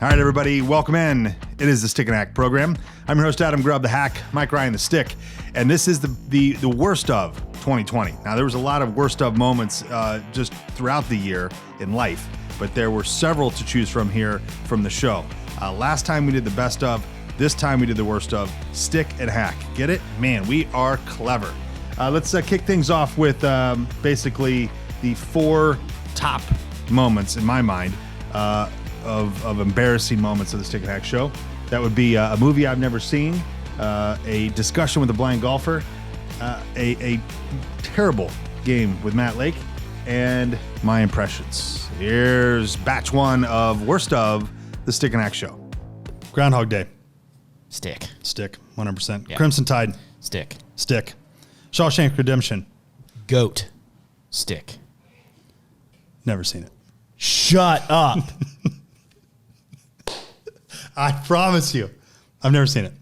All right, everybody, welcome in. It is the Stick and Hack program. I'm your host, Adam Grubb, the Hack, Mike Ryan, the Stick, and this is the worst of 2020. Now, there was a lot of worst of moments just throughout the year in life, but there were several to choose from here from the show. Last time we did the best of, this time we did the worst of. Stick and Hack. Get it? Man, we are clever. Let's kick things off with basically the 4 top moments in my mind of embarrassing moments of the Stick and Hack show. That would be a movie I've never seen, a discussion with a blind golfer, a terrible game with Matt Lake, and my impressions. Here's batch 1 of worst of the Stick and Hack show. Groundhog Day. Stick. Stick, 100%. Yeah. Crimson Tide. Stick. Stick. Shawshank Redemption. Goat. Stick. Never seen it. Shut up. I promise you, I've never seen it.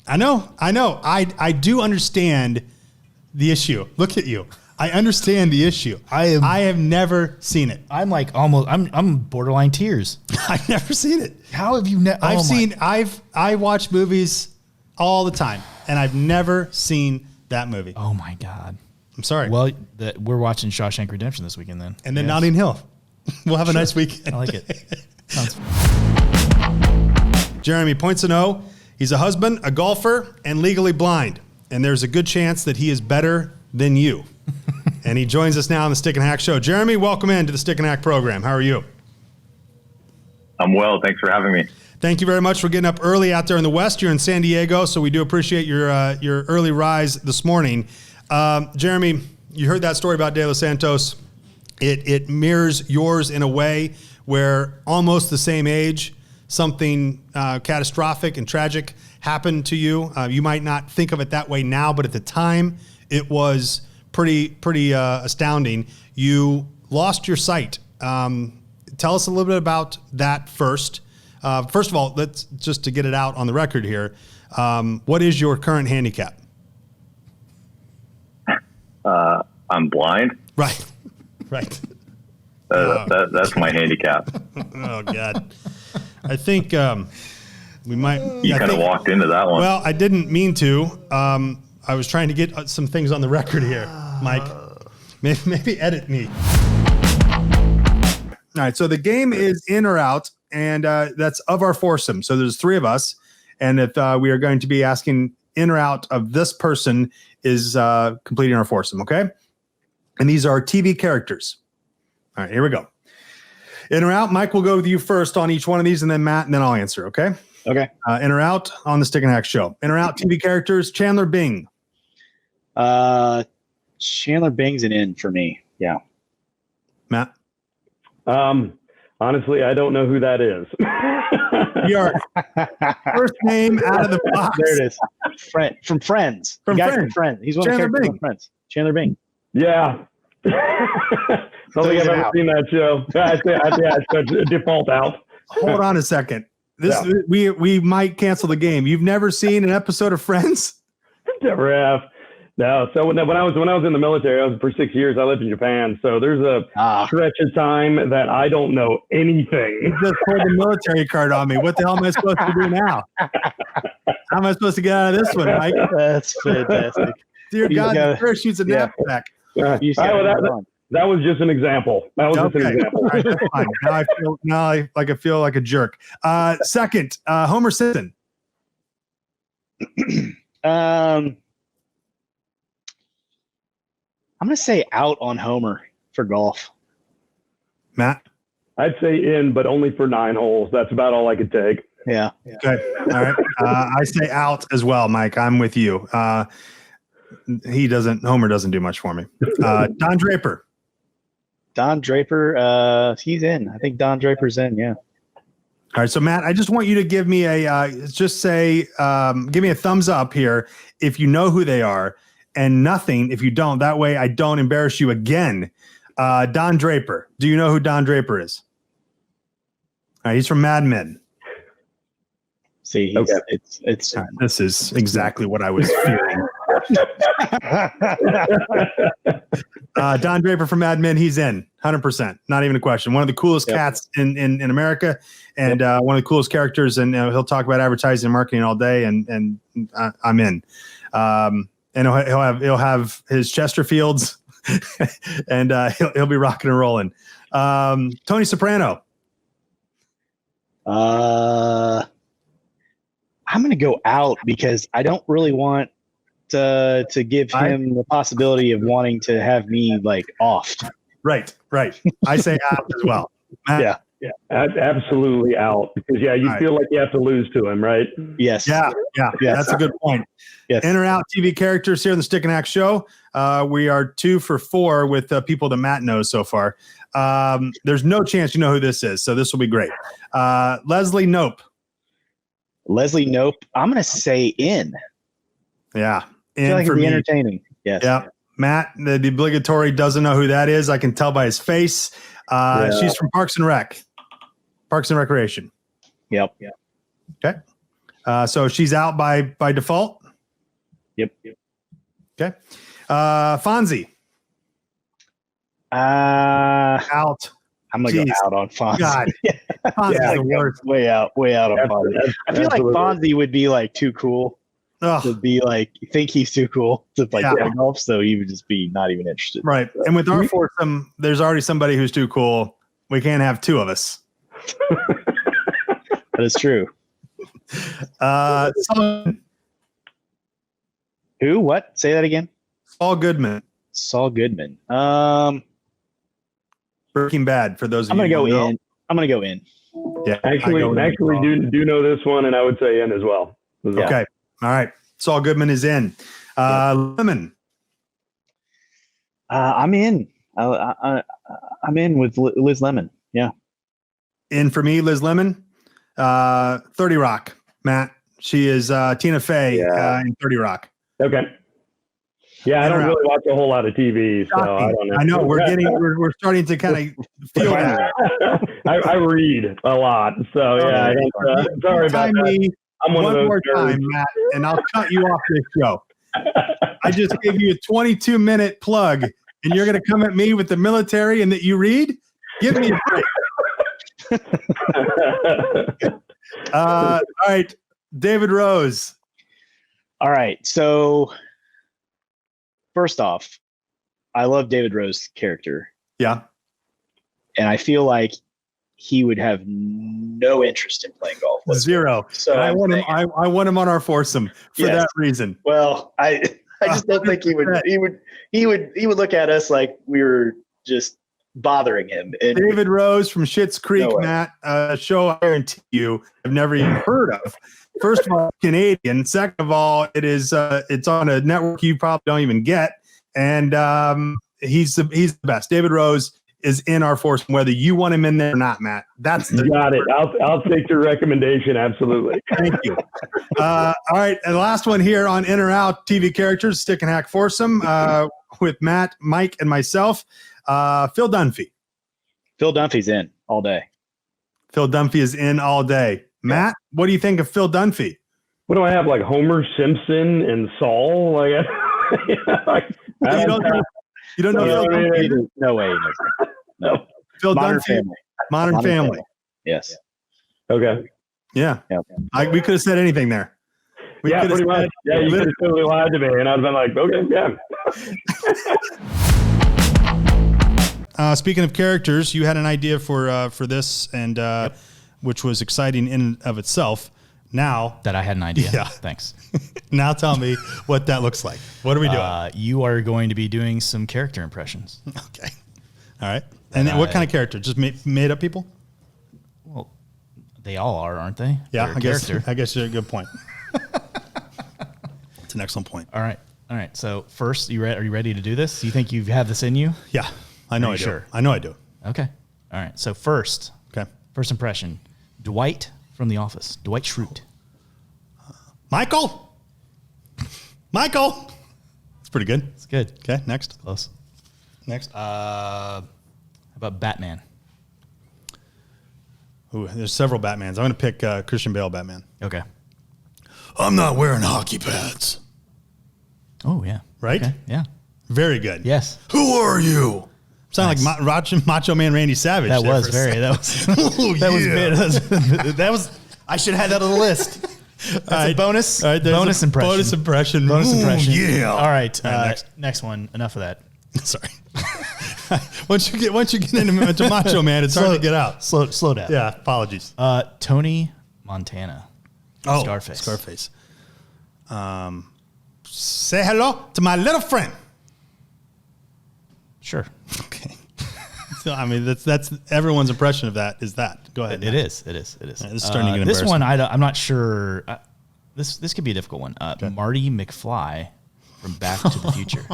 I know. I do understand the issue. Look at you. I understand the issue. I have never seen it. I'm like almost. I'm borderline tears. I've never seen it. How have you never? I watch movies all the time, and I've never seen that movie. Oh my god. I'm sorry. Well, we're watching Shawshank Redemption this weekend then, and then Notting Hill. We'll have a nice weekend. I like it. Sounds fun. Jeremy, points to know. He's a husband, a golfer, and legally blind. And there's a good chance that he is better than you. And he joins us now on the Stick and Hack show. Jeremy, welcome into the Stick and Hack program. How are you? I'm well. Thanks for having me. Thank you very much for getting up early out there in the West. You're in San Diego, so we do appreciate your early rise this morning. Jeremy, you heard that story about De Los Santos. It mirrors yours in a way where almost the same age, something catastrophic and tragic happened to you. You might not think of it that way now, but at the time, it was pretty astounding. You lost your sight. Tell us a little bit about that first. First of all, let's just to get it out on the record here. What is your current handicap? I'm blind. Right. Right. That's my handicap. Oh God. I think we might. You kind of walked into that one. Well, I didn't mean to. I was trying to get some things on the record here, Mike. Maybe edit me. All right. So the game is in or out, and that's of our foursome. So there's 3 of us, and if we are going to be asking in or out of this person is completing our foursome. Okay. And these are TV characters. All right, here we go. In or out, Mike will go with you first on each one of these, and then Matt, and then I'll answer, okay? Okay. In or out on the Stick and Hack show. In or out, TV characters, Chandler Bing. Chandler Bing's an in for me, yeah. Matt? Honestly, I don't know who that is. Your first name out of the box. There it is. From Friends. From Friends. He's one Chandler of the characters Bing. from Friends. Chandler Bing. Yeah. I don't think I've ever seen that show. I default out. Hold on a second. We might cancel the game. You've never seen an episode of Friends? Never have. No. So when I was in the military, I was for 6 years. I lived in Japan. So there's a stretch of time that I don't know anything. You just pulled the military card on me. What the hell am I supposed to do now? How am I supposed to get out of this one, Mike? That's fantastic. Dear God, the parachute's a knapsack. That was just an example. That was just an example. All right, that's fine. I feel like a jerk. Second, Homer Simpson. I'm going to say out on Homer for golf. Matt? I'd say in, but only for 9 holes. That's about all I could take. Yeah. Okay. All right. I say out as well, Mike. I'm with you. Homer doesn't do much for me. Don Draper. Don Draper, he's in. I think Don Draper's in, yeah. All right. So, Matt, I just want you to give me give me a thumbs up here if you know who they are, and nothing if you don't. That way I don't embarrass you again. Don Draper. Do you know who Don Draper is? All right. He's from Mad Men. See, it's This is exactly what I was fearing. Don Draper from Mad Men, he's in 100%. Not even a question. One of the coolest cats in America, and one of the coolest characters. And he'll talk about advertising and marketing all day. And I'm in. And he'll have his Chesterfields, and he'll be rocking and rolling. Tony Soprano. I'm going to go out because I don't really want to give him the possibility of wanting to have me like offed. Right. I say out as well. Matt? Yeah, absolutely out because you feel like you have to lose to him, right? Yes. Yeah. That's a good point. Yes. In or out TV characters here in the Stick and Hack Show. We are 2 for 4 with people that Matt knows so far. There's no chance you know who this is, so this will be great. Leslie Knope. Leslie Knope. I'm going to say in. Yeah. I feel like it'd be entertaining. Yes. Yeah. Matt, the obligatory doesn't know who that is. I can tell by his face. She's from Parks and Recreation. Yep. Okay. So she's out by default. Yep. Okay. Fonzie. Out. I'm gonna go out on Fonzie. God. Fonzie's the worst. Way out on Fonzie. I feel like Fonzie would be like too cool. To be like, you think he's too cool to play golf, so he would just be not even interested. Right. And with our foursome, there's already somebody who's too cool. We can't have 2 of us. That is true. Who? What? Say that again. Saul Goodman. Breaking Bad. For those of you, I'm gonna go in. Yeah. Actually, do know this one, and I would say in as well. Okay. All right. Saul Goodman is in. Lemon. I'm in. I'm in with Liz Lemon. Yeah. In for me, Liz Lemon. 30 Rock. Matt. She is Tina Fey in 30 Rock. Okay. Yeah, I don't really watch a whole lot of TV, so I don't know. I know we're starting to kind of feel that. I read a lot, so sorry about that. I'm one more time, Matt, and I'll cut you off this show. I just gave you a 22-minute plug, and you're going to come at me with the military and that you read? Give me a break. All right, David Rose. All right, so first off, I love David Rose's character. Yeah. And I feel like he would have no interest in playing golf. Zero. So I want him. I want him on our foursome for that reason. Well, I just don't think he would. He would look at us like we were just bothering him. And David Rose from Schitt's Creek, Matt, a show I guarantee you have never even heard of. First of all, Canadian. Second of all, it's on a network you probably don't even get. And he's the best. David Rose is in our foursome, whether you want him in there or not, Matt. Got it. I'll take your recommendation. Absolutely. Thank you. All right. And the last one here on In or Out TV characters, Stick and Hack foursome with Matt, Mike, and myself. Phil Dunphy. Phil Dunphy's in all day. Phil Dunphy is in all day. Matt, what do you think of Phil Dunphy? What do I have? Like Homer Simpson and Saul? You don't know Phil Dunphy? No way. No. Phil Modern Dunphy. Family. Modern Family. Yes. Okay. Yeah. We could have said anything there. Pretty much. Yeah, you could have totally lied to me, and I'd have been like, okay, yeah. Speaking of characters, you had an idea for this, and which was exciting in and of itself. Now that I had an idea. Yeah. Thanks. Now tell me what that looks like. What are we doing? You are going to be doing some character impressions. Okay. All right. And what kind of character? Just made up people? Well, they all are, aren't they? Yeah, I guess you're a good point. It's an excellent point. All right. So first, are you ready to do this? You think you have this in you? Yeah, I know I do. Sure. I know I do. Okay. All right. So first impression, Dwight from The Office. Dwight Schrute. Michael. It's pretty good. It's good. Okay, next. Close. Next. How about Batman? Ooh, there's several Batmans. I'm going to pick Christian Bale Batman. Okay. I'm not wearing hockey pads. Oh, yeah. Right? Okay. Yeah. Very good. Yes. Who are you? Sound Nice. like Macho Man Randy Savage. That there was for a very. second. That was. Oh, That was yeah. good. That was. I should have had that on the list. That's a bonus. All right, there's bonus a impression. Bonus impression. Bonus Ooh, impression. Yeah. All right. All right, Next one. Enough of that. Sorry. once you get into Macho Man, it's hard to get out. Slow down. Yeah. Apologies. Tony Montana. Oh, Scarface. Scarface. Say hello to my little friend. Sure. Okay. So I mean, that's everyone's impression of that. Is that? Go ahead. It is. This is starting to get This one, embarrassing. I'm not sure. This could be a difficult one. Marty McFly from Back to the Future.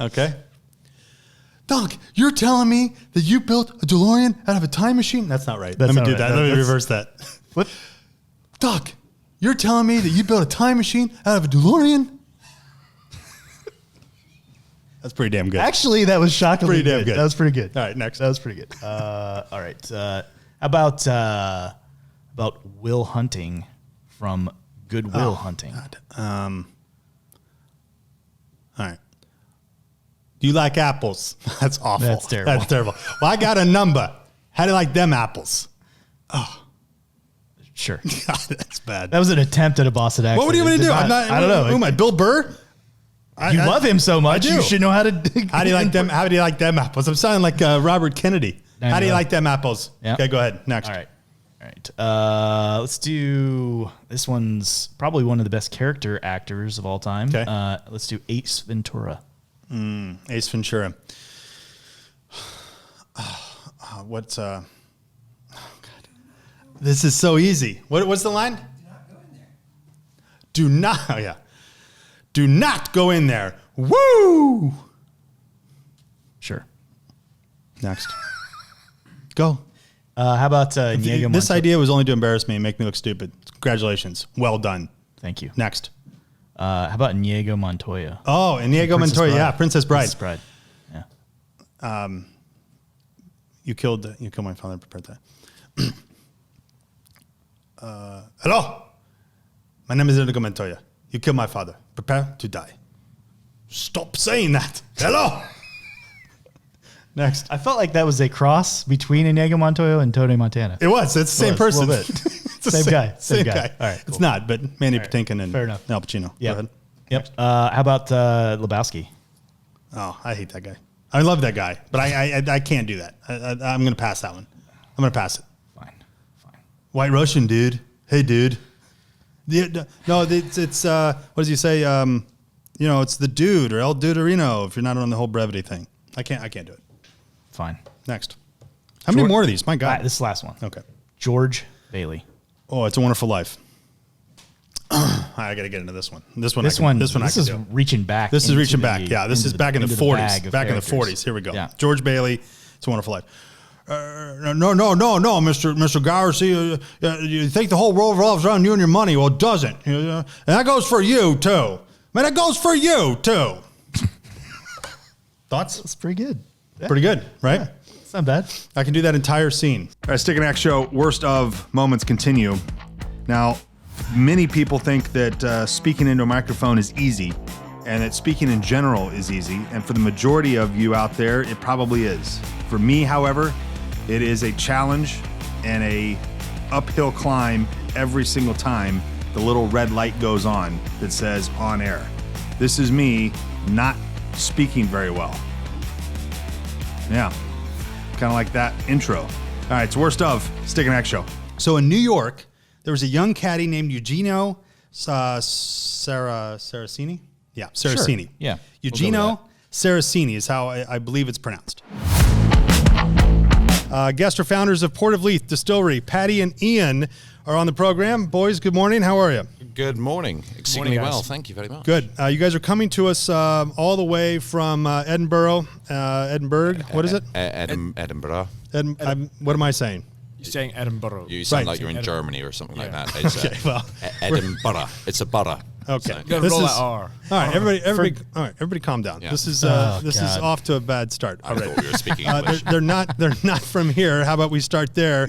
Okay. Doc, you're telling me that you built a DeLorean out of a time machine? That's not right. That's Let me not do right. that. Let me That's- reverse that. What? Doc, you're telling me that you built a time machine out of a DeLorean? That's pretty damn good. Actually, that was shockingly Pretty damn good. That was pretty good. All right, next. That was pretty good. All right. How about Will Hunting from Good Will Hunting? All right. Do you like apples? That's awful. That's terrible. That's terrible. Well, I got a number. How do you like them apples? Sure. God, that's bad. That was an attempt at a Boston accent. What would you want to do? I don't know. Who am I? Bill Burr? You love him so much. I do. You should know how to. How do you like them? How do you like them apples? I'm sounding like Robert Kennedy. I How do you know. like them apples? Yeah. Okay, go ahead. Next. All right. Let's do this. One's probably one of the best character actors of all time. Okay. Let's do Ace Ventura. Ace Ventura. What's This is so easy. What's the line? Do not. Oh yeah. Do not go in there. Woo! Sure. Next. Go. How about Inigo This Montoya? idea was only to embarrass me and make me look stupid. Congratulations. Well done. Thank you. Next. How about Inigo Montoya? Oh, Inigo Princess Montoya. Bride. Yeah, Princess Bride. Princess Bride. Yeah. You killed my father. Prepare that. Hello. My name is Inigo Montoya. You killed my father. Prepare to die. Stop saying that. Hello. Next. I felt like that was a cross between Inigo Montoya and Tony Montana. It was. It's the same was, person. a little bit. It's the Same guy. Same Same guy. guy. All right, It's cool. not, but Manny right. Patinkin and Fair enough. Al Pacino. Go Yep. ahead. Yep. How about Lebowski? Oh, I hate that guy. I love that guy, but I can't do that. I'm going to pass that one. I'm going to pass it. Fine. White Russian dude. Hey, dude. No, it's what does he say? It's the dude or El Duderino if you're not on the whole brevity thing. I can't do it. Fine. Next. How many more of these? My God. This is the last one. Okay. George Bailey. Oh, It's a Wonderful Life. I got to get into this one. This one. This is reaching back. This is into reaching the- back. Yeah, this into is the- back in the into 40s. bag of Back in the characters. 40s. Here we go. Yeah. George Bailey. It's a Wonderful Life. No, Mr. Gower. See, you think the whole world revolves around you and your money. Well, it doesn't. And that goes for you too. Man, that goes for you too. Thoughts? That's pretty good. Yeah. Pretty good, right? Yeah. It's not bad. I can do that entire scene. All right, Stick and Act Show, worst of moments continue. Now, many people think that speaking into a microphone is easy and that speaking in general is easy. And for the majority of you out there, it probably is. For me, however, it is a challenge and a uphill climb every single time the little red light goes on that says on air. This is me not speaking very well. Yeah. Kind of like that intro. All right, it's worst of Stick and Act Show. So in New York, there was a young caddy named Eugenio Saracini. Yeah, Saracini. Sure. Yeah, Eugenio Saracini is how I believe it's pronounced. Guests are founders of Port of Leith Distillery. Patty and Ian are on the program. Boys, good morning. How are you? Good morning. Exceedingly well. Thank you very much. Good. You guys are coming to us all the way from Edinburgh. What is it? Edinburgh. What am I saying? You're saying Edinburgh. You sound Right. like you're in Germany or something like Yeah. that. It's, Okay, well, Edinburgh. It's a borough. Okay. So- You gotta This roll is- that R. All right, everybody, calm down. Yeah. This is God. off to a bad start I already. thought we were speaking English. They're not from here. How about we start there?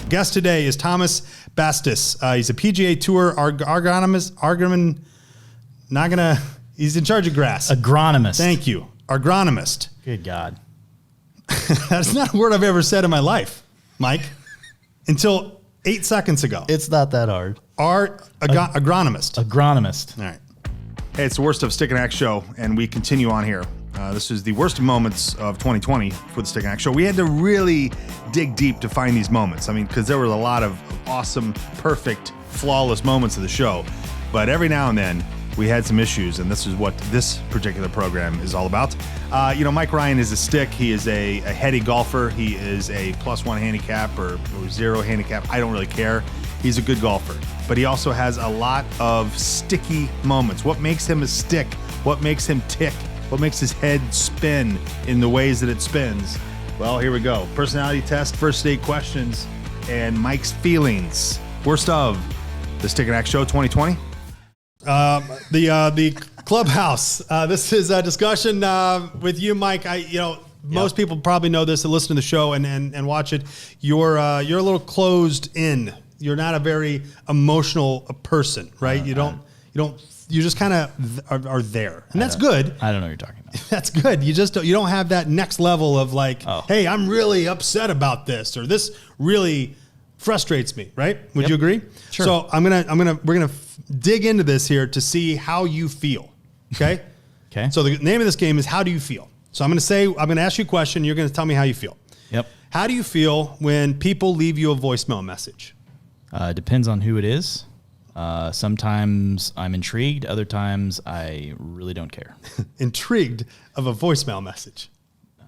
Guest today is Thomas Bastis. He's a PGA Tour He's in charge of grass. Agronomist. Thank you. Agronomist. Good God. That's not a word I've ever said in my life, Mike, until 8 seconds ago. It's not that hard. Agronomist. Agronomist. All right. Hey, it's the Worst of Stick and Axe show, and we continue on here. This is the worst moments of 2020 for the Stick and Axe show. We had to really dig deep to find these moments. I mean, because there were a lot of awesome, perfect, flawless moments of the show. But every now and then, we had some issues, and this is what this particular program is all about. Mike Ryan is a stick. He is a heady golfer. He is a +1 handicap or 0 handicap. I don't really care. He's a good golfer. But he also has a lot of sticky moments. What makes him a stick? What makes him tick? What makes his head spin in the ways that it spins? Well, here we go. Personality test, first date questions, and Mike's feelings. Worst of the Stick and Axe Show 2020. The clubhouse. This is a discussion with you, Mike. Most people probably know this and listen to the show and watch it. You're a little closed in. You're not a very emotional person, right? You just kind of are there, and that's good. I don't know what you're talking about. That's good. You don't have that next level of hey, I'm really upset about this, or this really frustrates me, right? Would you agree? Sure. So we're gonna dig into this here to see how you feel. Okay. Okay. So the name of this game is How Do You Feel? So I'm gonna ask you a question. You're gonna tell me how you feel. Yep. How do you feel when people leave you a voicemail message? Depends on who it is. Sometimes I'm intrigued. Other times I really don't care. Intrigued of a voicemail message.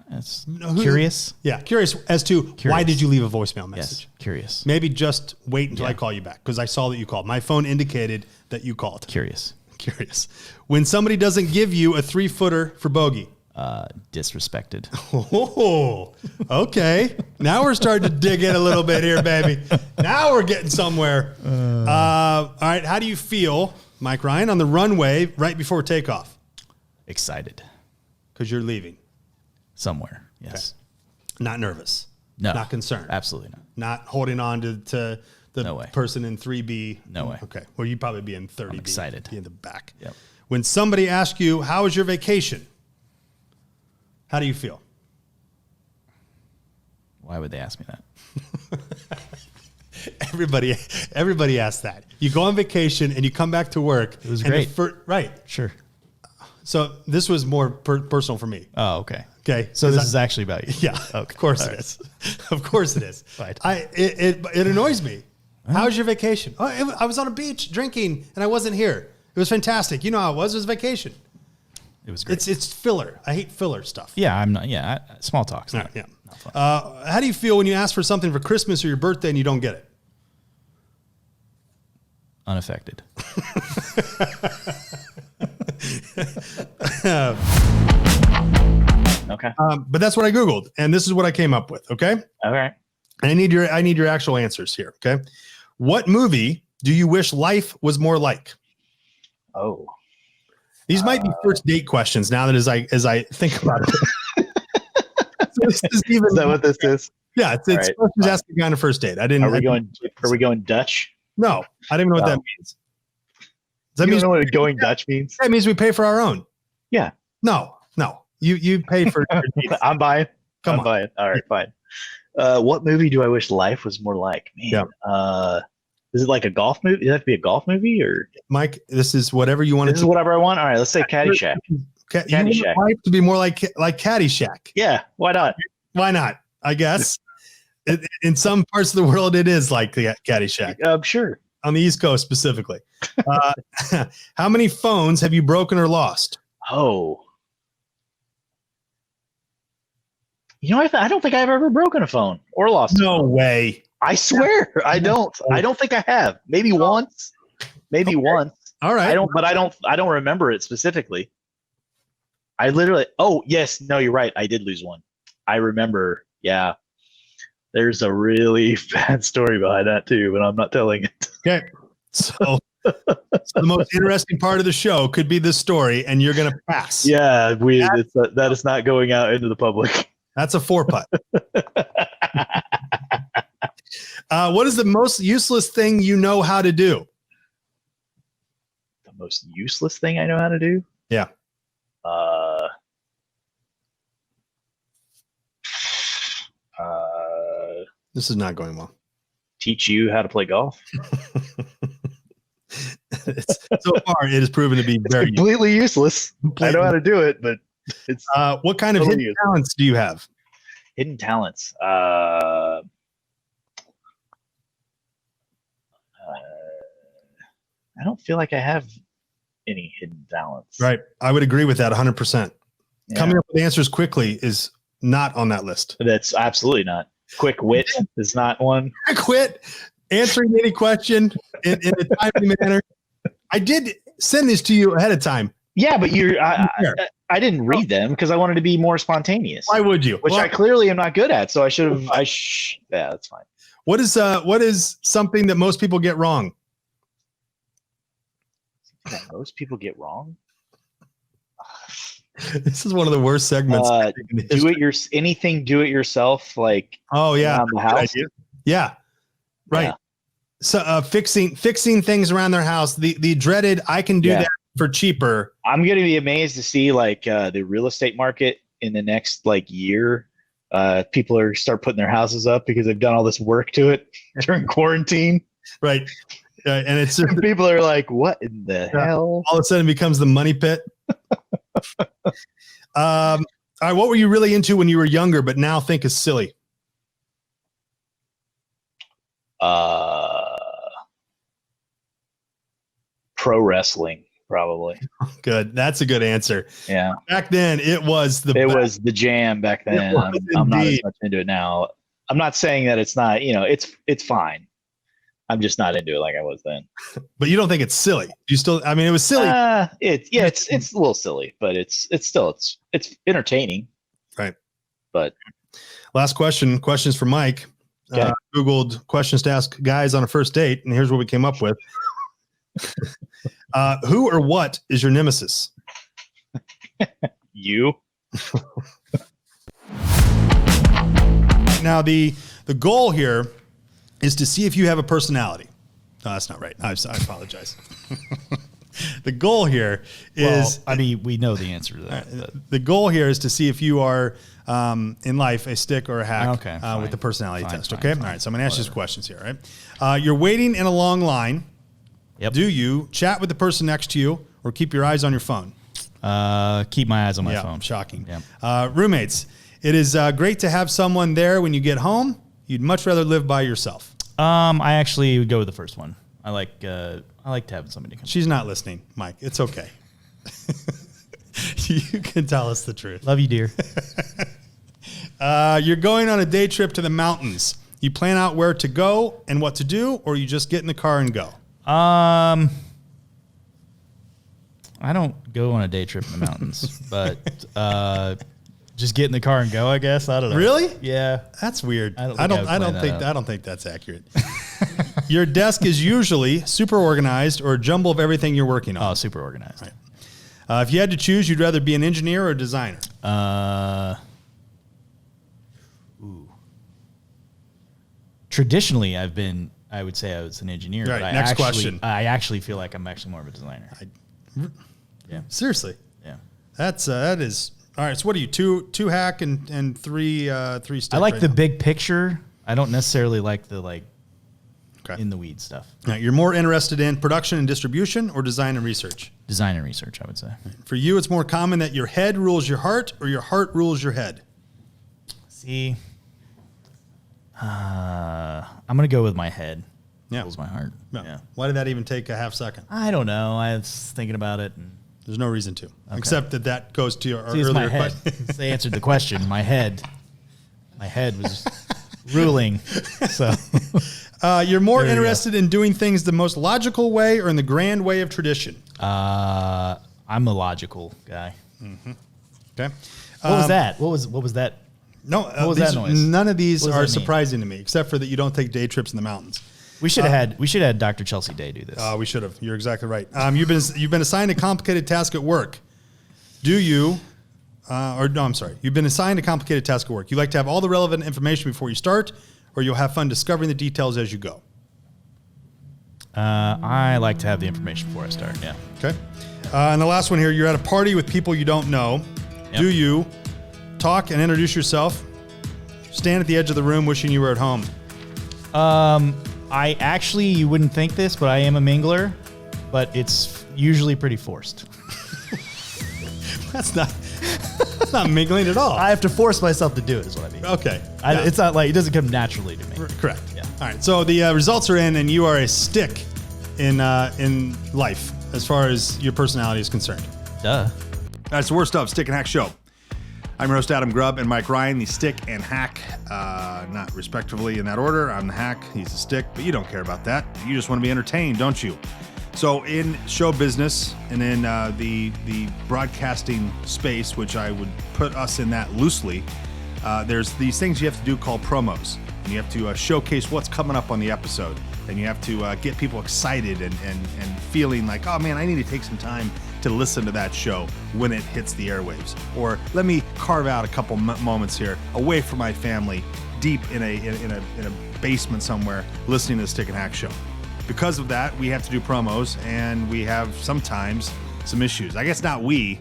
It's curious. Yeah, curious as to why did you leave a voicemail message? Yes, curious. Maybe just wait until I call you back because I saw that you called. My phone indicated that you called. Curious. When somebody doesn't give you a 3-footer for bogey. Disrespected. Oh, okay. Now we're starting to dig in a little bit here, baby. Now we're getting somewhere. All right. How do you feel, Mike Ryan, on the runway right before takeoff? Excited. Because you're leaving. Somewhere. Yes. Okay. Not nervous. No. Not concerned. Absolutely not. Not holding on to the No way. person in 3B. No way. Okay. Well, you'd probably be in 30B. I'm excited. Be in the back. Yep. When somebody asks you, how was your vacation? How do you feel? Why would they ask me that? Everybody asks that. You go on vacation and you come back to work. It was great. Right. Sure. So this was more personal for me. Oh, okay. Okay. So this is actually about you. Yeah. Okay. Of course it is. Of course it is. Right. It annoys me. How was your vacation? Oh, I was on a beach drinking and I wasn't here. It was fantastic. You know how it was. It was vacation. It was great. It's filler. I hate filler stuff. Yeah, I'm not. Yeah, small talks. All right, yeah. How do you feel when you ask for something for Christmas or your birthday and you don't get it? Unaffected. Okay. But that's what I Googled, and this is what I came up with. Okay. All right. And I need your actual answers here. Okay. What movie do you wish life was more like? Oh. These might be first date questions now that as I think about it. Is that what this is? Yeah, it's right. questions asked a guy on a first date. I didn't. Are we going Dutch? No, I don't even know what that means. Does that You mean don't know what going Dutch means? that means we pay for our own? Yeah. No. You pay for. I'm buying. Come I'm on. buying. All right, fine. What movie do I wish life was more like? Man, is it like a golf movie? Does it have to be a golf movie or? Mike, this is whatever you want. This is whatever I want. All right, let's say Caddyshack. You Caddyshack. want life to be more like Caddyshack. Yeah, why not? Why not? I guess. In some parts of the world, it is like the Caddyshack. Sure. On the East Coast specifically. How many phones have you broken or lost? Oh. You know, I don't think I've ever broken a phone or lost. No way. I swear, I don't. I don't think I have. Maybe once. Maybe once. All right. I don't remember it specifically. I literally. Oh yes, no, you're right. I did lose one. I remember. Yeah. There's a really bad story behind that too, but I'm not telling it. Okay. So the most interesting part of the show could be this story, and you're going to pass. Yeah, that is not going out into the public. That's a 4-putt. What is the most useless thing you know how to do? The Most useless thing I know how to do. Yeah. This is not going well. Teach you how to play golf. So far, it has proven to be It's very completely useless. I know how to do it, but it's what kind of Totally hidden useless. talents do you have? hidden talents. I don't feel like I have any hidden talents. Right. I would agree with that 100%. Yeah. Coming up with answers quickly is not on that list. That's absolutely not. Quick wit is not one. I quit answering any question in a timely manner. I did send this to you ahead of time. Yeah, but I didn't read them because I wanted to be more spontaneous. Why would you? Which Well, I clearly am not good at. So I should have. Yeah, that's fine. what is something that most people get wrong? That most people get wrong. This is one of the worst segments. in history. Do it yourself. Like Oh yeah, around the Good house. idea. Yeah, right. Yeah. So fixing things around their house. The dreaded I can do Yeah. that for cheaper. I'm going to be amazed to see like the real estate market in the next like year. People are start putting their houses up because they've done all this work to it during quarantine. Right, and it's And people are like, "What in the hell?" all of a sudden it becomes the money pit. All right, what were you really into when you were younger, but now think is silly? Pro wrestling, probably. Good, that's a good answer. Yeah, Back then, it was the it best. was the jam back It then. was I'm not as indeed. much into it now. I'm not saying that it's not. It's fine. I'm just not into it like I was then. But you don't think it's silly? You still? I mean, it was silly. It's a little silly, but it's entertaining. Right. But Last question. Questions for Mike. Okay. Googled questions to ask guys on a first date, and here's what we came up with. Who or what is your nemesis? you. Now, the goal here is to see if you have a personality. No, that's not right. I apologize. The goal here is I mean, we know the answer to that. the goal here is to see if you are in life a stick or a hack Okay, fine. with the personality Fine, test. fine, Okay. fine. All right. So I'm going to ask you some questions here. All right. You're waiting in a long line. Yep. Do you chat with the person next to you or keep your eyes on your phone? Keep my eyes on my Yeah, phone. shocking. Yeah. Roommates. It is great to have someone there when you get home. You'd much rather live by yourself. I actually would go with the first one. I like to have somebody come. She's not listening, Mike. It's okay. You can tell us the truth. Love you, dear. You're going on a day trip to the mountains. You plan out where to go and what to do, or you just get in the car and go? I don't go on a day trip in the mountains, but just get in the car and go. I guess I don't know. Really? Yeah. That's weird. I don't I think I would plan that out. don't think that's accurate. Your desk is usually super organized or a jumble of everything you're working on. Oh, super organized. Right. If you had to choose, you'd rather be an engineer or a designer? Traditionally, I would say I was an engineer. Right, But next question. I actually feel like I'm actually more of a designer. Seriously. Yeah. That is all right. So what are you, two hack and three stick? I like right the now? big picture. I don't necessarily like the Okay. in the weeds stuff. Now, you're more interested in production and distribution or design and research? Design and research, I would say. For you, it's more common that your head rules your heart or your heart rules your head. See, I'm gonna go with my head. Yeah. Rules my heart. No. Yeah. Why did that even take a half second? I don't know. I was thinking about it. And There's no reason to, except that goes to your see, it's my earlier head. question. They answered the question. My head was ruling. So You're more There you go. interested in doing things the most logical way or in the grand way of tradition. I'm a logical guy. Okay. What was that? What was that? No, was that noise? none of these What does are that mean? surprising to me, except for that you don't take day trips in the mountains. We should have had Dr. Chelsea Day do this. We should have. You're exactly right. You've been assigned a complicated task at work. Do you? I'm sorry. You've been assigned a complicated task at work. You like to have all the relevant information before you start, or you'll have fun discovering the details as you go. I like to have the information before I start. Yeah. Okay. And the last one here, you're at a party with people you don't know. Yep. Do you talk and introduce yourself? Stand at the edge of the room wishing you were at home. I actually, you wouldn't think this, but I am a mingler, but it's usually pretty forced. That's not mingling at all. I have to force myself to do it, is what I mean. Okay. Yeah. It's not like it doesn't come naturally to me. Correct. Yeah. All right. So the results are in, and you are a stick in life as far as your personality is concerned. Duh. That's the Worst of Stick and Hack Show. I'm your host, Adam Grubb, and Mike Ryan, the stick and hack, not respectively in that order. I'm the hack, he's the stick, but you don't care about that. You just want to be entertained, don't you? So in show business and in the broadcasting space, which I would put us in that loosely, there's these things you have to do called promos. And you have to showcase what's coming up on the episode. And you have to get people excited and feeling like, oh man, I need to take some time to listen to that show when it hits the airwaves. Or let me carve out a couple moments here away from my family, deep in a basement somewhere, listening to the Stick and Hack Show. Because of that, we have to do promos, and we have sometimes some issues. I guess not we,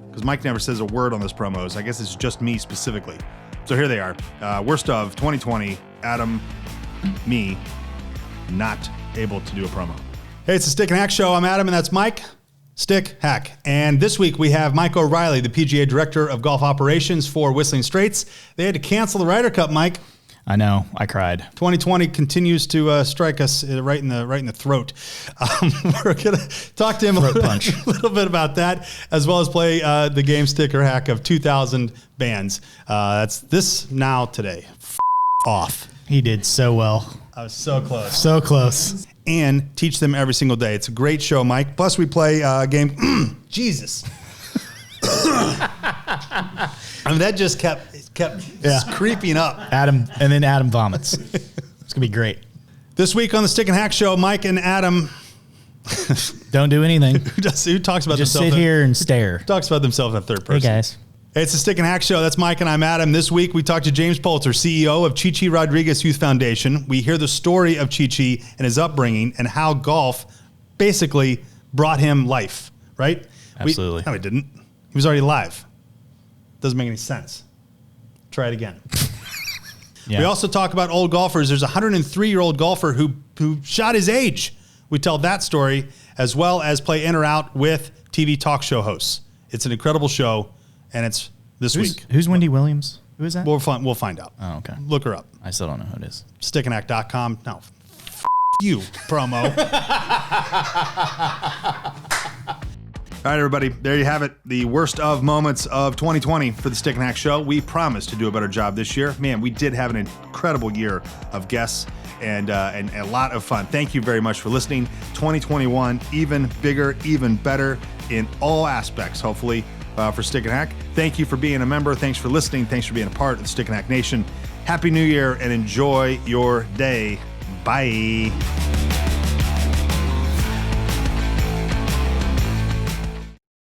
because Mike never says a word on those promos. I guess it's just me specifically. So here they are. Worst of 2020, Adam, me, not able to do a promo. Hey, it's the Stick and Hack Show. I'm Adam, and that's Mike. Stick, hack. And this week we have Mike O'Reilly, the PGA Director of Golf Operations for Whistling Straits. They had to cancel the Ryder Cup, Mike. I know. I cried. 2020 continues to strike us right in the throat. We're going to talk to him a little bit about that, as well as play the game Stick or Hack of 2000 bands. That's this now today. Off. He did so well. I was so close. So close. And teach them every single day. It's a great show, Mike. Plus, we play a game. Jesus. I mean, that just kept creeping up. Adam vomits. It's gonna be great. This week on the Stick and Hack Show, Mike and Adam don't do anything. who talks about just themselves? Sit here and stare. Talks about themselves in third person. Hey guys. Hey, it's the Stick and Hack Show. That's Mike and I'm Adam. This week we talked to James Poulter, CEO of Chi-Chi Rodriguez Youth Foundation. We hear the story of Chi-Chi and his upbringing and how golf basically brought him life, right? Absolutely. No, it didn't. He was already alive. Doesn't make any sense. Try it again. Yeah. We also talk about old golfers. There's a 103-year-old golfer who shot his age. We tell that story, as well as play in or out with TV talk show hosts. It's an incredible show, and it's this week. Who's Wendy Williams? Who is that? We'll find out. Oh, okay. Look her up. I still don't know who it is. Stickandact.com. No, you, promo. All right, everybody. There you have it. The worst of moments of 2020 for the Stick and Hack Show. We promised to do a better job this year. Man, we did have an incredible year of guests and a lot of fun. Thank you very much for listening. 2021, even bigger, even better in all aspects, hopefully, for Stick and Hack. Thank you for being a member. Thanks for listening. Thanks for being a part of the Stick and Hack Nation. Happy New Year and enjoy your day. Bye.